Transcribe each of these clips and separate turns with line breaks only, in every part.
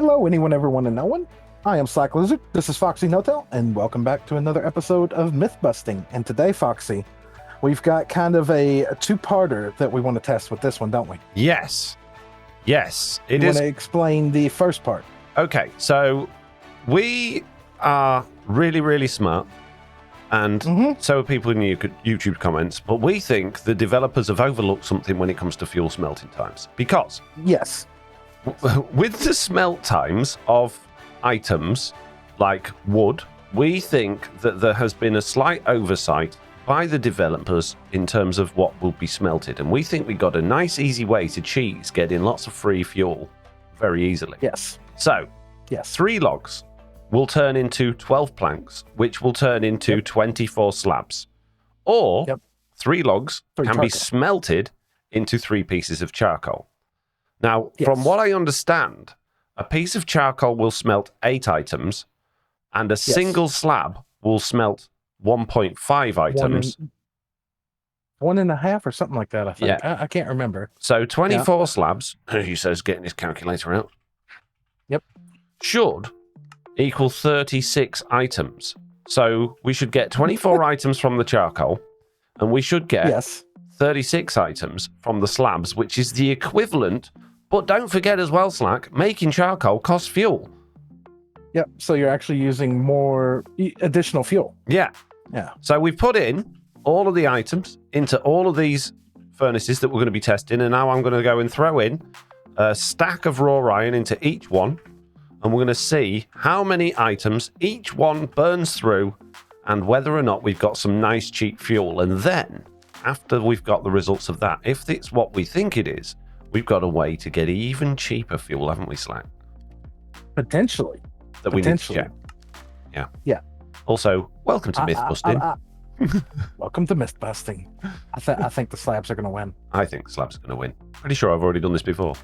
Hello, anyone, everyone, and no one. I am Slack Lizard. This is FoxyNoTail, and welcome back to another episode of Myth Busting. And today, Foxy, we've got kind of a two-parter that we want to test with this one, don't we?
Yes. Yes.
You want to explain the first part?
Okay, so we are really, really smart, and so are people in the YouTube comments, but we think the developers have overlooked something when it comes to fuel smelting times. Because
yes,
with the smelt times of items like wood, we think that there has been a slight oversight by the developers in terms of what will be smelted. And we think we got a nice, easy way to cheese getting lots of free fuel very easily.
Yes.
So, 3 logs will turn into 12 planks, which will turn into 24 slabs. Or 3 logs can be smelted into 3 pieces of charcoal. Now, from what I understand, a piece of charcoal will smelt 8 items, and a single slab will smelt 1.5 items.
1.5 or something like that, I think. Yeah. I can't remember.
So 24 slabs, he says, getting his calculator out. Should equal 36 items. So we should get 24 items from the charcoal, and we should get 36 items from the slabs, which is the equivalent. But don't forget as well, Slack, making charcoal costs fuel.
Yep, so you're actually using more additional fuel.
Yeah. So we've put in all of the items into all of these furnaces that we're going to be testing, and now I'm going to go and throw in a stack of raw iron into each one, and we're going to see how many items each one burns through and whether or not we've got some nice cheap fuel. And then, after we've got the results of that, if it's what we think it is, we've got a way to get even cheaper fuel, haven't we, Slack?
Potentially.
That we need to check. Yeah. Also, welcome to Myth Busting.
Welcome to Myth Busting. I think the slabs are going to win.
I think the slabs are going to win. Pretty sure I've already done this before.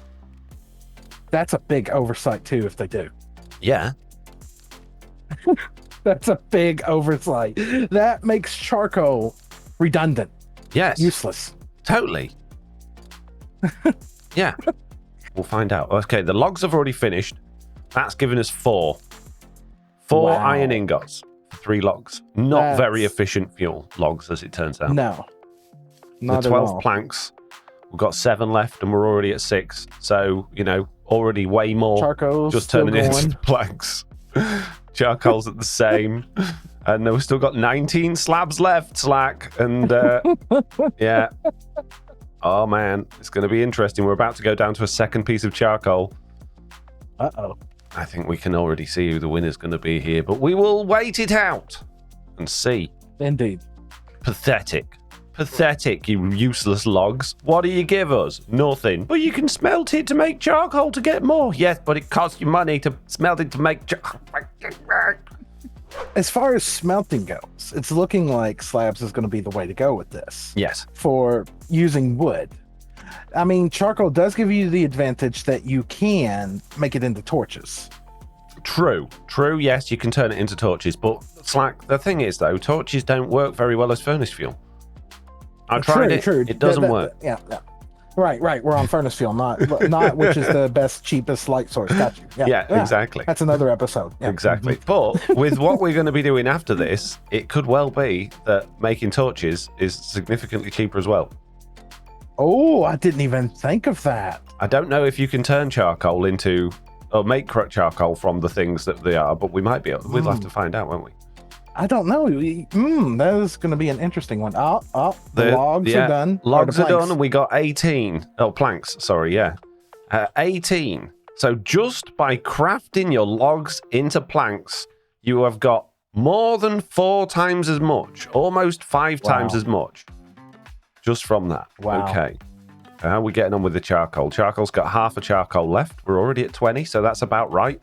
That's a big oversight, too, if they do.
Yeah.
That's a big oversight. That makes charcoal redundant.
Yes.
Useless.
Totally. Yeah. We'll find out. Okay, the logs have already finished. That's given us 4 iron ingots for 3 logs. Not very efficient fuel logs, as it turns out.
No. Not
the 12
at all.
planks. We've got 7 left, and we're already at 6. So, already way more.
Charcoal's
just turning into planks. Charcoal's at the same. And we've still got 19 slabs left, Slack. And yeah. Oh, man. It's going to be interesting. We're about to go down to a second piece of charcoal.
Uh-oh.
I think we can already see who the winner's going to be here. But we will wait it out and see.
Indeed.
Pathetic. Pathetic, you useless logs. What do you give us? Nothing. But you can smelt it to make charcoal to get more. Yes, but it costs you money to smelt it to make charcoal.
As far as smelting goes, it's looking like slabs is going to be the way to go with this.
Yes.
For using wood. I mean, charcoal does give you the advantage that you can make it into torches. True,
yes, you can turn it into torches. But, Slack, the thing is, though, torches don't work very well as furnace fuel. I tried it. It doesn't work.
Yeah. Right. We're on furnace fuel, not which is the best, cheapest light source. Got you.
Yeah, exactly.
That's another episode. Yeah.
Exactly. But with what we're going to be doing after this, it could well be that making torches is significantly cheaper as well.
Oh, I didn't even think of that.
I don't know if you can turn charcoal into, or make charcoal from the things that they are, but we might be able. We'll have to find out, won't we?
I don't know. That is going to be an interesting one. The logs are done.
Logs are done, and we got 18. Oh, planks. Sorry, 18. So just by crafting your logs into planks, you have got more than 4 times as much, almost 5 times as much, just from that.
Wow.
Okay. How are we getting on with the charcoal? Charcoal's got half a charcoal left. We're already at 20, so that's about right.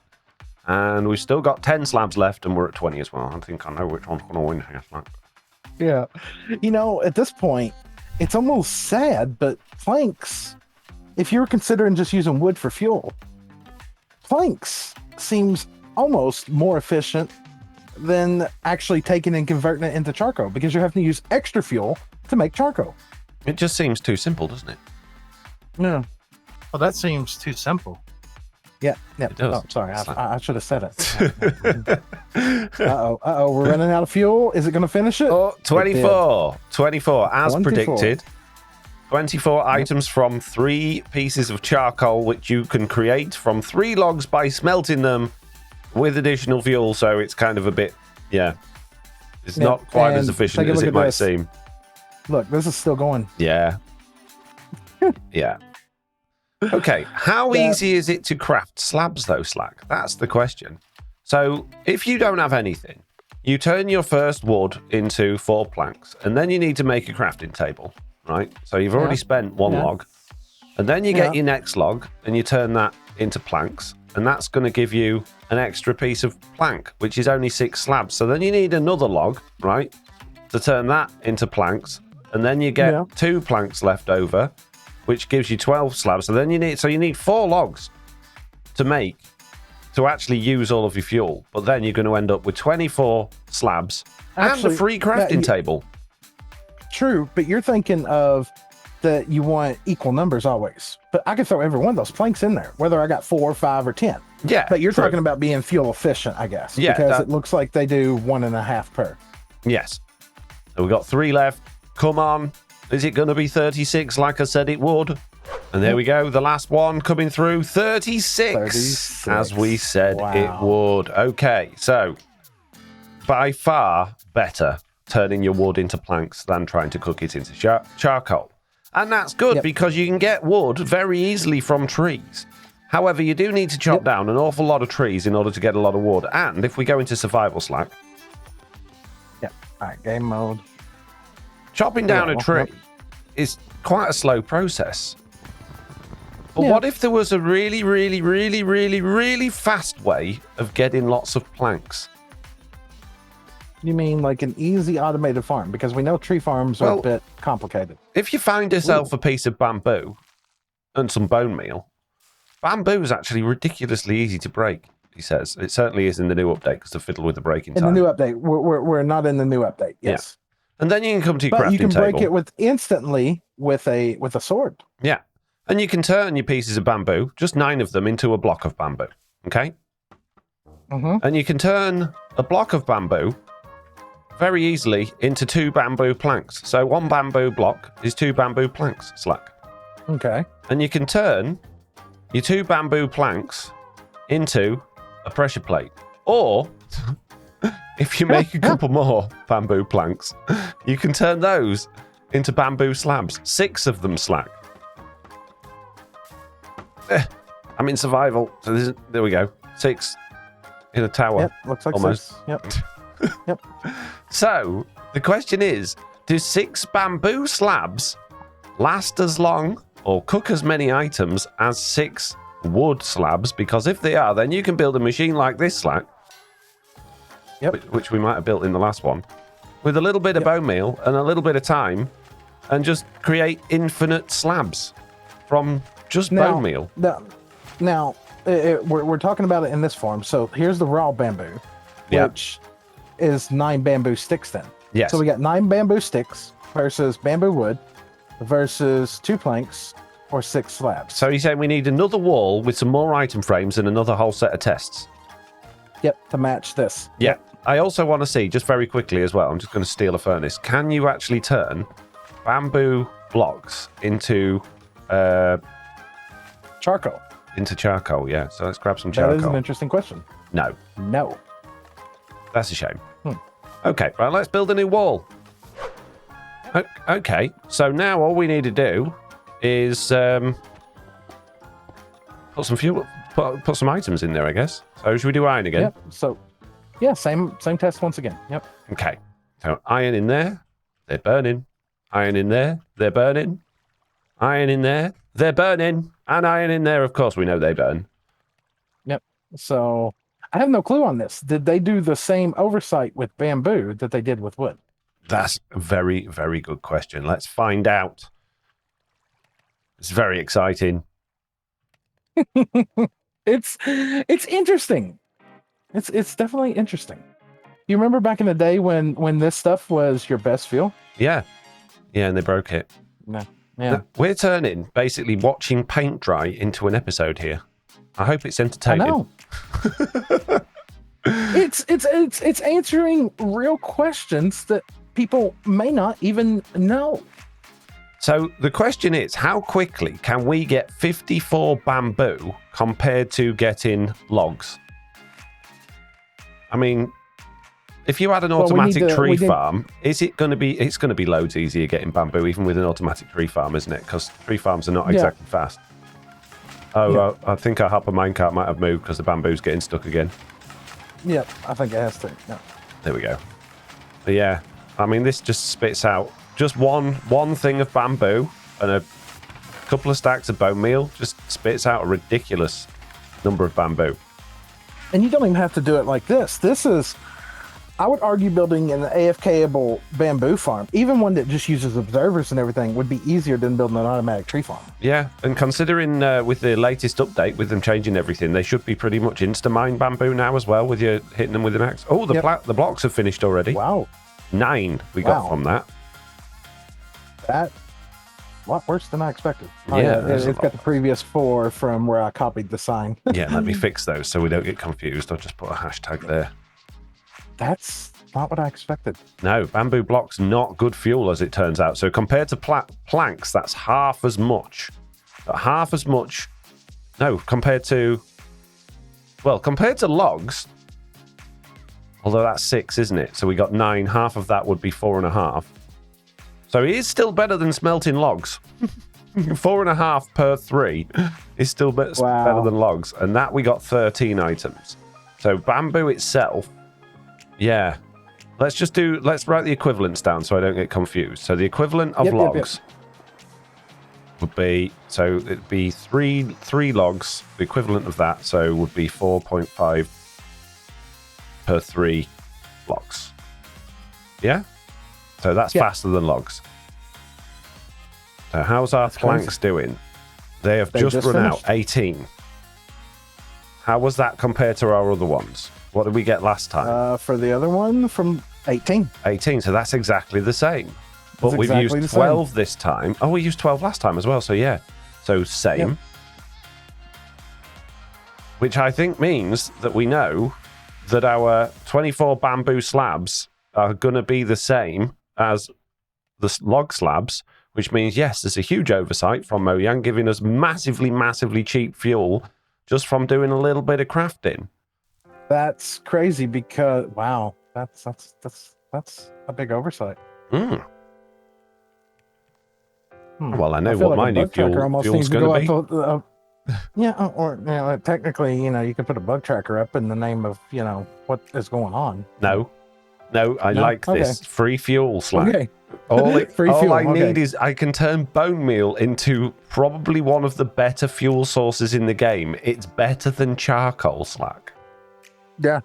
And we've still got 10 slabs left, and we're at 20 as well. I think I know which one's going to win here.
Yeah. At this point, it's almost sad, but planks, if you're considering just using wood for fuel, planks seems almost more efficient than actually taking and converting it into charcoal, because you're having to use extra fuel to make charcoal.
It just seems too simple, doesn't it?
Yeah.
Well, that seems too simple.
Yeah.
It does.
Oh, sorry.
Slab.
I should have said it. Uh-oh. We're running out of fuel. Is it going to finish it?
Oh, 24. 24, as
24.
predicted. 24 items from 3 pieces of charcoal, which you can create from 3 logs by smelting them with additional fuel. So it's kind of a bit, it's not quite as efficient as it might seem.
Look, this is still going.
Yeah. Yeah. Okay, how easy is it to craft slabs, though, Slack? That's the question. So, if you don't have anything, you turn your first wood into 4 planks, and then you need to make a crafting table, right? So, you've already spent 1 log, and then you get your next log, and you turn that into planks, and that's going to give you an extra piece of plank, which is only 6 slabs. So, then you need another log, right, to turn that into planks, and then you get 2 planks left over, which gives you 12 slabs. So then you need 4 logs to actually use all of your fuel. But then you're going to end up with 24 slabs and a free crafting table.
True, but you're thinking of that you want equal numbers always. But I can throw every one of those planks in there, whether I got 4, 5, or 10.
Yeah.
But you're talking about being fuel efficient, I guess.
Yeah.
Because it looks like they do 1.5 per.
Yes. So we've got 3 left. Come on. Is it going to be 36 like I said it would? And there we go. The last one coming through. 36 as we said it would. Okay. So by far better turning your wood into planks than trying to cook it into charcoal. And that's good because you can get wood very easily from trees. However, you do need to chop down an awful lot of trees in order to get a lot of wood. And if we go into survival Slack.
All right, game mode.
Chopping down a tree is quite a slow process. But what if there was a really, really, really, really, really fast way of getting lots of planks?
You mean like an easy automated farm? Because we know tree farms are a bit complicated.
If you find yourself a piece of bamboo and some bone meal, bamboo is actually ridiculously easy to break, he says. It certainly is in the new update because they fiddle with the breaking time.
In the new update. We're not in the new update. Yes.
Yeah. And then you can come to your crafting table.
But you can break it instantly with a sword.
Yeah. And you can turn your pieces of bamboo, just 9 of them, into a block of bamboo. Okay? And you can turn a block of bamboo very easily into 2 bamboo planks. So 1 bamboo block is 2 bamboo planks, Slack.
Okay.
And you can turn your 2 bamboo planks into a pressure plate. Or if you make a couple more bamboo planks, you can turn those into bamboo slabs. 6 of them, Slack. I'm in survival. So there we go. 6 in a tower.
Yep, looks like
almost.
6. Yep.
So the question is, do 6 bamboo slabs last as long or cook as many items as 6 wood slabs? Because if they are, then you can build a machine like this, Slack. Which we might have built in the last one, with a little bit of bone meal and a little bit of time, and just create infinite slabs from just bone meal.
Now we're talking about it in this form. So here's the raw bamboo, which is 9 bamboo sticks then.
Yes.
So we got 9 bamboo sticks versus bamboo wood versus 2 planks or 6 slabs.
So you're saying we need another wall with some more item frames and another whole set of tests?
Yep, to match this.
Yeah. I also want to see, just very quickly as well, I'm just going to steal a furnace. Can you actually turn bamboo blocks into
charcoal?
Into charcoal, yeah. So let's grab some charcoal.
That is an interesting question.
No.
That's
a shame. Okay, right, let's build a new wall. Okay, so now all we need to do is put some fuel, put some items in there, I guess. So should we do iron again?
Yep. So, yeah, same test once again. Yep.
Okay. So iron in there, they're burning. Iron in there, they're burning. Iron in there, they're burning. And iron in there, of course, we know they burn.
Yep. So I have no clue on this. Did they do the same oversight with bamboo that they did with wood?
That's a very, very good question. Let's find out. It's very exciting.
It's interesting. It's definitely interesting. You remember back in the day when this stuff was your best fuel?
Yeah. Yeah, and they broke it.
No. Yeah.
We're turning basically watching paint dry into an episode here. I hope it's
I
entertaining.
know. It's answering real questions that people may not even know.
So the question is, how quickly can we get 54 bamboo compared to getting logs? I mean, if you had an automatic tree farm, is it going to be? It's going to be loads easier getting bamboo, even with an automatic tree farm, isn't it? Because tree farms are not exactly fast. Oh, I think our hopper minecart might have moved because the bamboo's getting stuck again.
Yep, I think it has to. Yeah.
There we go. But yeah, I mean, this just spits out just one thing of bamboo and a couple of stacks of bone meal. Just spits out a ridiculous number of bamboo.
And you don't even have to do it like this. This is, I would argue, building an AFK-able bamboo farm, even one that just uses observers and everything, would be easier than building an automatic tree farm.
Yeah, and considering with the latest update, with them changing everything, they should be pretty much insta-mine bamboo now as well, with you hitting them with an axe. Oh, the blocks have finished already.
Wow.
9 we got from that.
That, a lot worse than I expected.
Yeah,
it's got the previous 4 from where I copied the sign.
Yeah, let me fix those so we don't get confused. I'll just put a hashtag there.
That's not what I expected.
No, bamboo blocks not good fuel, as it turns out. So compared to planks, that's half as much. But half as much. No, compared to logs. Although that's 6, isn't it? So we got 9. Half of that would be 4.5. So it is still better than smelting logs. 4.5 per 3 is still better than logs. And that we got 13 items. So bamboo itself. Yeah. Let's write the equivalents down so I don't get confused. So the equivalent of logs would be, so it'd be three logs, the equivalent of that, so would be 4.5 per 3 logs. Yeah? So that's faster than logs. So how's our planks doing? They have just run out, 18. How was that compared to our other ones? What did we get last time?
For the other one, from 18.
18, so that's exactly the same. But we've used 12 this time. Oh, we used 12 last time as well, so yeah. So same. Yep. Which I think means that we know that our 24 bamboo slabs are going to be the same as the log slabs, which means, yes, there's a huge oversight from Mojang giving us massively, massively cheap fuel just from doing a little bit of crafting.
That's crazy because, wow, that's a big oversight.
Mm. Well, I know what my new fuel's going to be.
Yeah, or technically, you can put a bug tracker up in the name of, what is going on.
No, I like this. Free fuel, Slack. Okay. All I need is I can turn bone meal into probably one of the better fuel sources in the game. It's better than charcoal, Slack.
Yeah.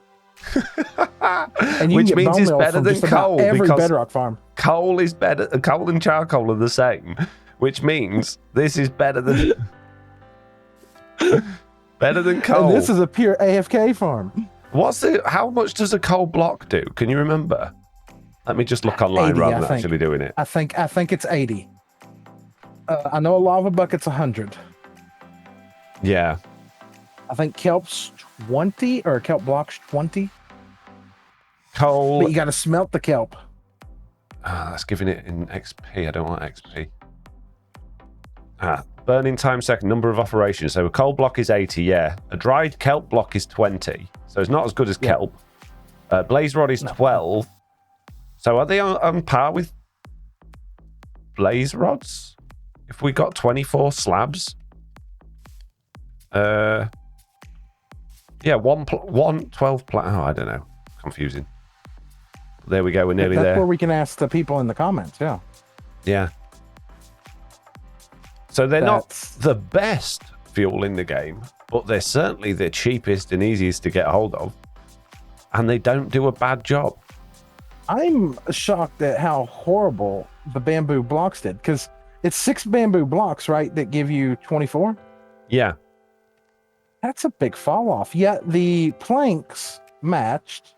Which means it's better than coal.
Every bedrock farm.
Coal is better. Coal and charcoal are the same. Which means this is better than coal.
And this is a pure AFK farm.
How much does a coal block do? Can you remember? Let me just look online
80,
rather than actually doing it.
I think it's 80. I know a lava bucket's 100.
Yeah.
I think kelp's 20 or kelp block's 20.
Coal.
But you got to smelt the kelp.
That's giving it in XP. I don't want XP. Burning time second, number of operations. So a coal block is 80, yeah. A dried kelp block is 20. So it's not as good as kelp. Blaze rod is 12. So are they on par with blaze rods? If we got 24 slabs? Yeah, 12 oh, I don't know. Confusing. There we go. We're nearly there.
That's where we can ask the people in the comments. Yeah.
Yeah. So they're not the best fuel in the game, but they're certainly the cheapest and easiest to get hold of. And they don't do a bad job.
I'm shocked at how horrible the bamboo blocks did, because it's 6 bamboo blocks, right, that give you 24?
Yeah.
That's a big fall off. Yet the planks matched.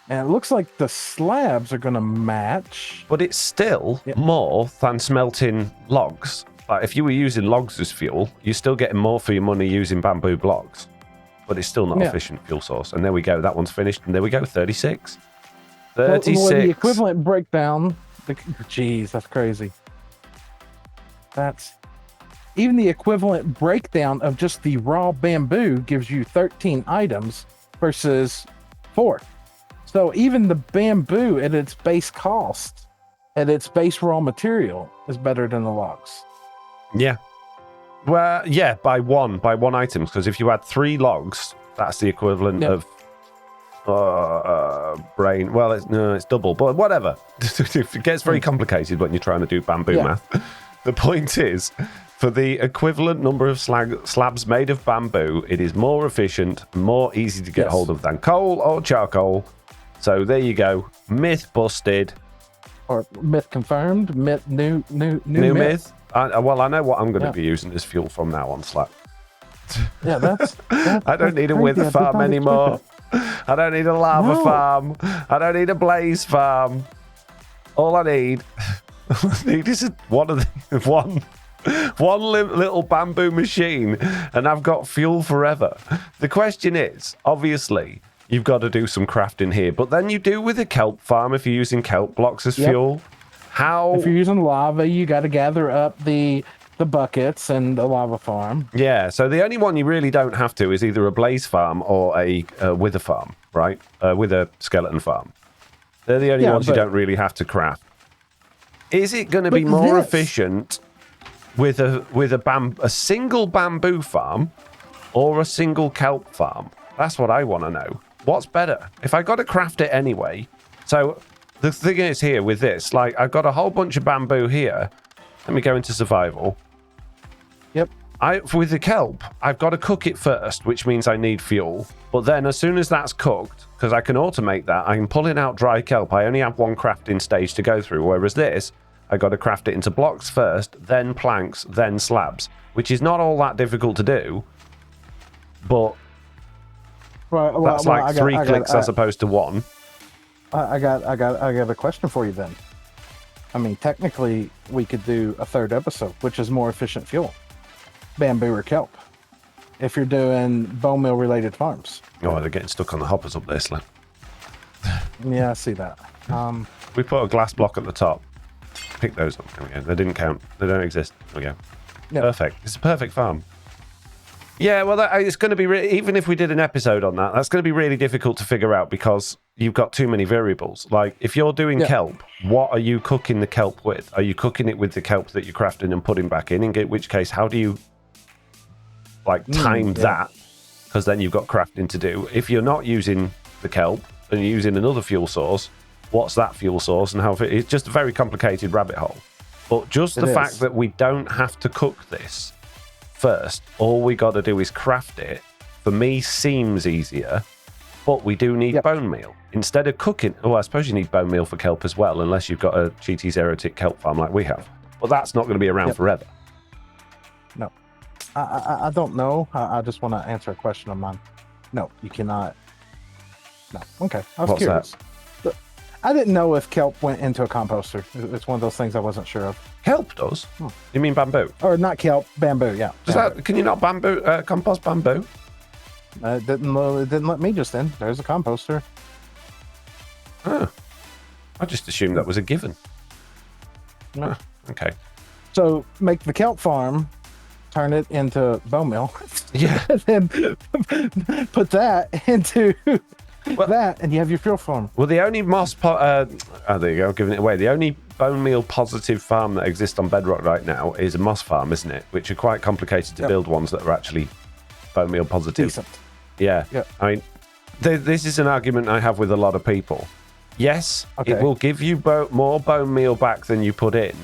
And it looks like the slabs are going to match.
But it's still more than smelting logs Like if you were using logs as fuel, you're still getting more for your money using bamboo blocks, but it's still not efficient fuel source. And there we go. That one's finished. And there we go. 36. 36.
Well, the equivalent breakdown. Jeez, that's crazy. That's even the equivalent breakdown of just the raw bamboo gives you 13 items versus 4. So even the bamboo at its base cost, at its base raw material, is better than the logs.
Yeah. Well, yeah, by one item. Because if you had 3 logs, that's the equivalent of brain. Well, it's double, but whatever. It gets very complicated when you're trying to do bamboo math. The point is, for the equivalent number of slabs made of bamboo, it is more efficient, more easy to get hold of than coal or charcoal. So there you go. Myth busted.
Or myth confirmed. Myth new myth.
I know what I'm going to be using as fuel from now on, Slack.
Yeah, that's
I don't need a wither farm anymore. I don't need a lava farm. I don't need a blaze farm. All I need is one little bamboo machine, and I've got fuel forever. The question is, obviously, you've got to do some crafting here, but then you do with a kelp farm if you're using kelp blocks as fuel. How? If
you're using lava, you got to gather up the buckets and the lava farm.
Yeah, so the only one you really don't have to is either a blaze farm or a wither farm, right? Wither skeleton farm. They're the only ones you don't really have to craft. Is it going to be more efficient with a single bamboo farm or a single kelp farm? That's what I want to know. What's better? If I got to craft it anyway. So the thing is here with this, like I've got a whole bunch of bamboo here. Let me go into survival.
Yep.
With the kelp, I've got to cook it first, which means I need fuel. But then as soon as that's cooked, because I can automate that, I can pull it out dry kelp. I only have one crafting stage to go through, whereas this, I got to craft it into blocks first, then planks, then slabs, which is not all that difficult to do. But that's like 3 clicks as opposed to 1.
I got a question for you then. I mean, technically, we could do a 3rd episode, which is more efficient fuel. Bamboo or kelp. If you're doing bone meal related farms.
Oh, they're getting stuck on the hoppers up there, Slim.
Yeah, I see that.
We put a glass block at the top. Pick those up. There we go. They didn't count. They don't exist. There we go. Yep. Perfect. It's a perfect farm. Yeah, well, it's going to be even if we did an episode on that, that's going to be really difficult to figure out because you've got too many variables. Like, if you're doing kelp, what are you cooking the kelp with? Are you cooking it with the kelp that you're crafting and putting back in which case, how do you time that? Because then you've got crafting to do. If you're not using the kelp and you're using another fuel source, what's that fuel source and how? It's just a very complicated rabbit hole. But just the fact that we don't have to cook this first, all we got to do is craft it, for me seems easier, but we do need bone meal. Instead of cooking, I suppose you need bone meal for kelp as well, unless you've got a GT Zero Tick kelp farm like we have. But that's not going to be around forever.
No. I don't know. I just want to answer a question of mine. No, you cannot. No. Okay. I was curious. That? I didn't know if kelp went into a composter. It's one of those things I wasn't sure of.
Kelp does? You mean bamboo?
Or not kelp, bamboo, yeah.
Can you not compost bamboo?
It didn't let me just in. There's a composter.
Oh. I just assumed that was a given.
No.
Okay.
So make the kelp farm, turn it into bone meal.
Yeah.
And then put that into that, and you have your fuel farm.
Well, the only there you go, giving it away. The only bone meal positive farm that exists on Bedrock right now is a moss farm, isn't it? Which are quite complicated to build ones that are actually bone meal positive.
Decent.
Yeah.
Yep.
I mean, this is an argument I have with a lot of people. Yes, it will give you more bone meal back than you put in.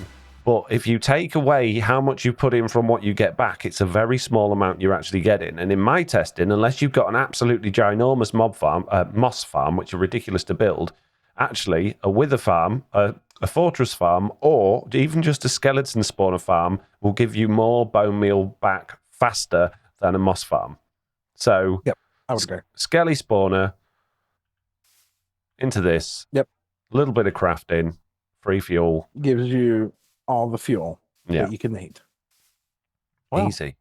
But if you take away how much you put in from what you get back, it's a very small amount you're actually getting. And in my testing, unless you've got an absolutely ginormous moss farm, which are ridiculous to build, actually a wither farm, a fortress farm, or even just a skeleton spawner farm will give you more bone meal back faster than a moss farm. So,
I would agree.
Skelly spawner into this.
Yep.
A little bit of crafting, free fuel.
Gives you all the fuel that you can need. Well,
Easy.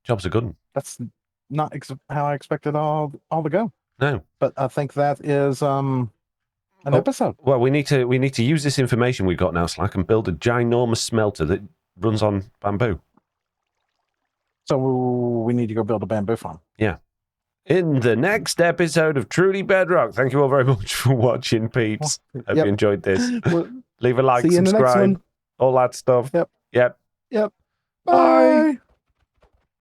Job's a good one.
that's not how I expected all to go.
No.
But I think that is an episode.
Well, we need to use this information we've got now, Slack, and build a ginormous smelter that runs on bamboo.
So we need to go build a bamboo farm.
Yeah. In the next episode of Truly Bedrock. Thank you all very much for watching, peeps. Hope you enjoyed this. Leave a like,
See you in the next
subscribe,
one.
all that stuff.
Yep.
Yep.
Yep.
Bye.
Bye.